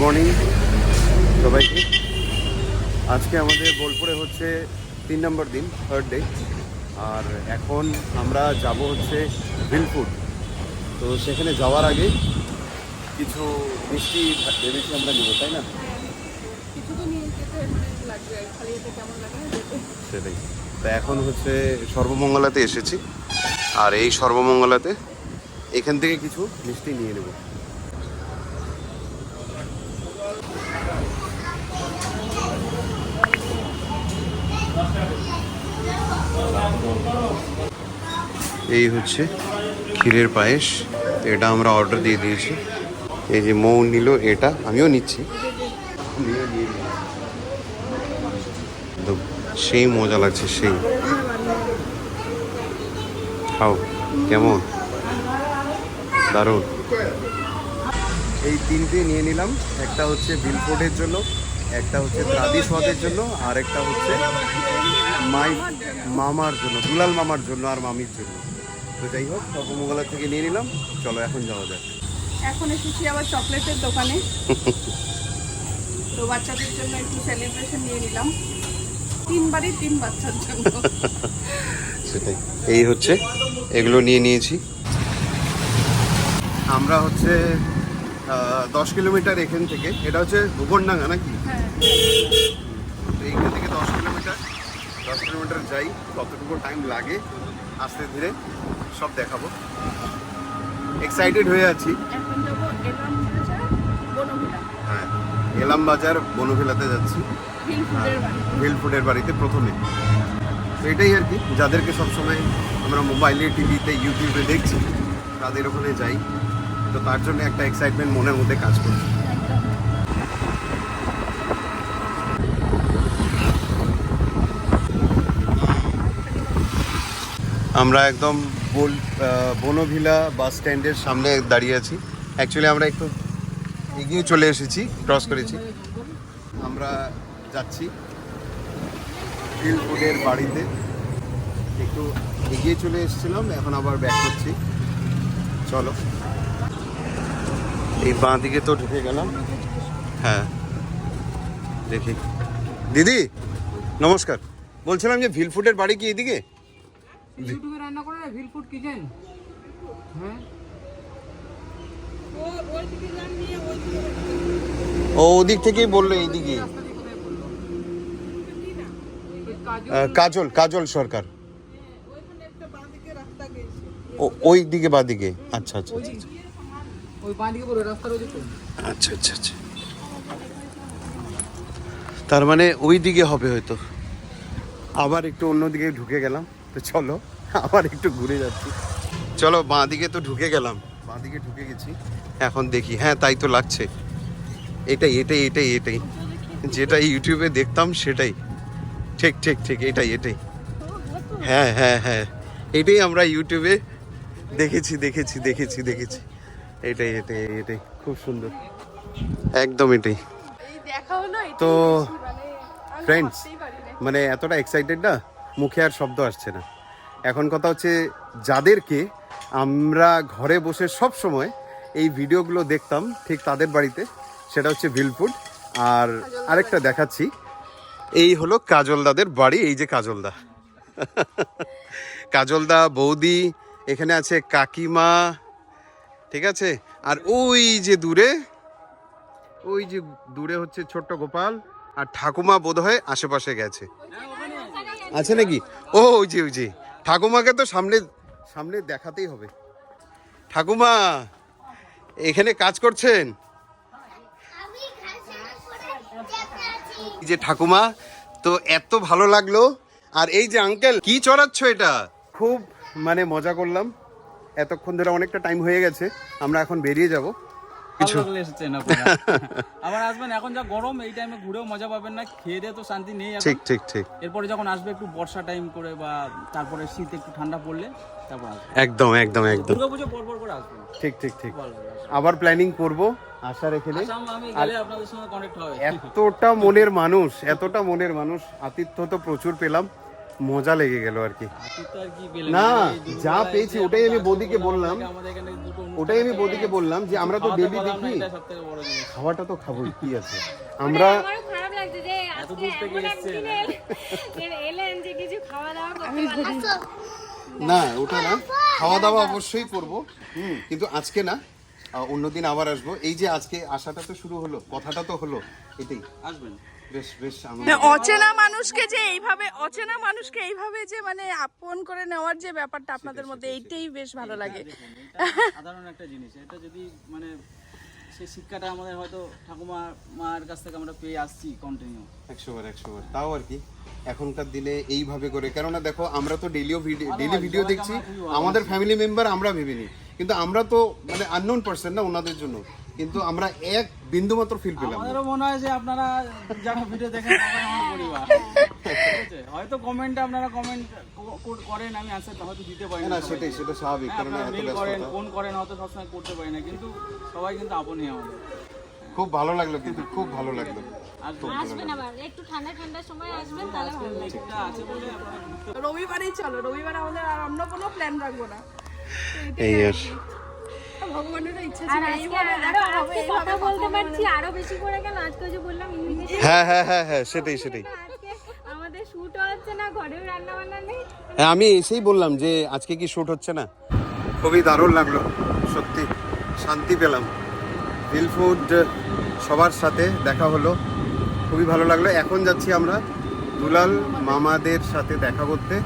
Morning সবাইকে। আজকে আমাদের বোলপুরে হচ্ছে 3 নম্বর দিন, থার্ড ডে। আর এখন আমরা যাব হচ্ছে ভিলপুর। তো সেখানে যাওয়ার আগে কিছু মিষ্টি ভেবেছি আমরা নেব, তাই না? কিছু তো নিয়ে যেতে লাগবে, খালি এটা কেমন লাগে না যেতে। সেটাই। তো এখন হচ্ছে সর্বমঙ্গলাতে এসেছি, আর এই সর্বমঙ্গলাতে এখান থেকে কিছু মিষ্টি নিয়ে নেব। এই হচ্ছে ক্ষীরের পায়েস, এটা আমরা অর্ডার দিয়ে দিয়েছি। এই যে মৌ নিল, এটা আমিও নিচ্ছি। সেই মজা লাগছে, সেই। খাও, কেমন? দারুণ। এই তিনটে নিয়ে নিলাম, একটা হচ্ছে ভিলপুরের জন্য, একটা হচ্ছে দাদি স্বাদের জন্য, আর একটা হচ্ছে মামার জন্য, দুলাল মামার জন্য আর মামির জন্য। তো যাই হোক, সর্বমঙ্গলা থেকে নিয়ে নিলাম। চলো এখন যাওয়া যাক। এখন এসেছি আবার চকলেটের দোকানে। তো বাচ্চাদের জন্য একটু সেলিব্রেশন নিয়ে নিলাম, 3 বাড়ি 3 বাচ্চার জন্য। সেটাই। এই হচ্ছে, এগুলো নিয়ে নিয়েছি আমরা। হচ্ছে 10 কিলোমিটার এখান থেকে। এটা হচ্ছে ভুবনডাঙ্গা নাকি? হ্যাঁ, তো এইখান থেকে 10 কিলোমিটার যাই। কতটুকু টাইম লাগে আস্তে ধীরে সব দেখাবো। এক্সাইটেড হয়ে আছি। এখন যাবো এলাম বাজার বনভিলা। হ্যাঁ, এলাম বাজার বনভিলাতে যাচ্ছি, ভিলপুরের বাড়ি। ভিলপুরের বাড়িতে প্রথমে। তো এটাই আর কি, যাদেরকে সবসময় আমরা মোবাইলে, টিভিতে, ইউটিউবে দেখছি, তাদের ওখানে যাই। তো তার জন্য একটা এক্সাইটমেন্ট মনের মধ্যে কাজ করছে। আমরা একদম বনভিলা বাস স্ট্যান্ডের সামনে দাঁড়িয়ে আছি। অ্যাকচুয়ালি আমরা একটু এগিয়ে চলে এসেছি, ক্রস করেছি। আমরা যাচ্ছি ভিলপুরের বাড়িতে। একটু এগিয়ে চলে এসেছিলাম, এখন আবার ব্যাক করছি। চলো, এই বাঁ দিকে তো ঢুকে গেলাম। হ্যাঁ, দেখি। দিদি নমস্কার, বলছিলাম যে ভিলফুডের বাড়ি কি এদিকে? ইউটিউবে রান্না করে না, ভিলফুড কিচেন। হ্যাঁ, ও ওদিক থেকেই বললো এইদিকে। কাজল কাজল সরকার, ওই দিকে বা দিকে। আচ্ছা আচ্ছা আচ্ছা ওই বাঁ দিকে বলে রাস্তা রয়েছে তো। আচ্ছা আচ্ছা আচ্ছা, তার মানে ওই দিকে হবে হয়তো। আবার একটু অন্যদিকে ঢুকে গেলাম। তো চলো আবার একটু ঘুরে যাচ্ছি। চলো, বাঁ দিকে তো ঢুকে গেলাম, বাঁ দিকে ঢুকে গেছি। এখন দেখি। হ্যাঁ, তাই তো লাগছে। এটাই এটাই এটাই এটাই যেটা ইউটিউবে দেখতাম সেটাই। ঠিক ঠিক ঠিক, এটাই এটাই। হ্যাঁ হ্যাঁ হ্যাঁ, এটাই আমরা ইউটিউবে দেখেছি দেখেছি দেখেছি দেখেছি। এটাই এটাই এটাই, খুব সুন্দর, একদম এটাই। এই দেখা হলো। তো আমি ফ্রেন্ডস, ভাবতেই পারি না। মানে এতটা এক্সাইটেড না, মুখে আর শব্দ আসছে না। এখন কথা হচ্ছে, যাদেরকে আমরা ঘরে বসে সব সময় এই ভিডিওগুলো দেখতাম ঠিক তাদের বাড়িতে, সেটা হচ্ছে ভিলপুর। আর আরেকটা দেখাচ্ছি, এই হলো কাজলদাদের বাড়ি। এই যে কাজলদা, কাজলদা, বৌদি, এখানে আছে কাকিমা, ঠিক আছে। আর ওই যে দূরে হচ্ছে ছোট্ট গোপাল, আর ঠাকুমা বোধহয় আশেপাশে গেছে, আছে নাকি? ও ওই যে ঠাকুমাকে তো সামনে দেখাতেই হবে। ঠাকুমা এখানে কাজ করছেন? এই যে ঠাকুমা, তো এত ভালো লাগলো। আর এই যে আঙ্কেল, কি চড়াচ্ছ এটা? খুব মানে মজা করলাম এতক্ষণ ধরে, অনেকটা টাইম হয়ে গেছে। আমরা এখন বেরিয়ে যাব। কিছু এসেছেন আপনারা, আবার আসবেন। এখন যা গরম, এই টাইমে ঘুরেও মজা পাবেন না, খেয়ে দিয়ে তো শান্তি নেই এখন। ঠিক ঠিক ঠিক, এরপরে যখন আসবে একটু বর্ষা টাইম করে, বা তারপরে শীত একটু ঠান্ডা পড়লে তারপর আসবে। একদম একদম একদম, দুর্গাপুজো পরপর করে আসবেন। ঠিক ঠিক ঠিক। আবার প্ল্যানিং করব আসার এখানে। আমি গেলে আপনাদের সঙ্গে কনেক্ট হবে। এতটা মনের মানুষ, আতিথ্য তো প্রচুর পেলাম। মজা লেগে গেল আর কি। হাতি তো আর কি পেলে না, এই দুপুরবেলা যা এসে পেয়েছি এখন ওটাই আমি গাছ বৌদিকে বললাম, বললাম। আমাদের এখানে দুটো অনুষ্ঠান ওটাই আমি বৌদিকে বললাম যে আমরা তো খাওয়াতে ডেলি পারলাম না, দেখি, এটা সবথেকে বড় জিনিস। খাওয়াটা তো খাবোই, কি আছে। আমরা আমারও খারাপ লাগছে যে এত আজকে দূর থেকে এমন এসছেন। একদিন এলেন যে কিছু খাওয়া দাওয়া করতে পারলাম না। না ওটা না, খাওয়া দাওয়া অবশ্যই করব, কিন্তু আজকে না, অন্যদিন আবার আসবো। এই যে আজকে আসাটা তো শুরু হলো, কথাটা তো হলো, এটাই আসবেন। বেশ বেশ আমার অচেনা মানুষকে এইভাবে যে মানে আপন করে নেওয়ার যে ব্যাপারটা আপনাদের মধ্যে, এইটাই বেশ ভালো লাগে। দেখুন, এটা সাধারণ একটা জিনিস। এটা যদি মানে সেই শিক্ষাটা আমাদের হয়তো ঠাকুমা মার কাছ থেকে আমরা পেয়ে আসছি কন্টিনিউ। 100 বার তাও আর কি এখনকার দিনে এইভাবে করে, কেননা দেখো আমরা তো ডেলি ভিডিও দেখছি, আমাদের ফ্যামিলি মেম্বার আমরা ভেবেনি, কিন্তু আমরা তো মানে আননোন পারসন না ওনাদের জন্য, কিন্তু আমরা এক বিন্দু মাত্র ফিল পেলাম না। আমাদেরও মনে হয় যে আপনারা যারা ভিডিও দেখেন সবাই আমার পরিবার। ঠিক আছে? হয়তো কমেন্টে আপনারা কমেন্ট করেন, আমি আনসার হয়তো দিতে পারি না না। সেটাই, সেটা স্বাভাবিক, হ্যাঁ, কারণ আপনারা এত মেল করেন, ব্যস্ততা। ফোন করেন, হয়তো সবসময় করতে পারি না, কিন্তু সবাই কিন্তু আপনই আমাদের। খুব ভালো লাগলো, কিন্তু খুব ভালো লাগলো। আসবেন আবার একটু ঠান্ডা ঠান্ডার সময় আসবেন, তাহলে ভালো লাগবে। এটা আছে বলে আপনারা ঘুরতে রবিবারেই চলো, রবিবার আমাদের আর অন্য কোনো প্ল্যান রাখবো না। এই আর ভগবানেরও ইচ্ছা আর ছিল আজকে এইভাবে আরো দেখা হবে, আজকে এইভাবে কথা বলতে পারছি আরো বেশি করে, কেন আজকে যে বললাম ইনভিটেশন, হ্যাঁ সেটাই। আজকে আমাদের শুট হচ্ছে না, ঘরেও রান্না বান্না নেই। হ্যাঁ আমি এসেই বললাম যে আজকে কি শুট হচ্ছে না। খুবই দারুণ লাগলো, সত্যি শান্তি পেলাম। রিল ফুড সবার সাথে দেখা হলো, খুবই ভালো লাগলো। এখন যাচ্ছি আমরা দুলাল মামাদের সাথে দেখা করতে।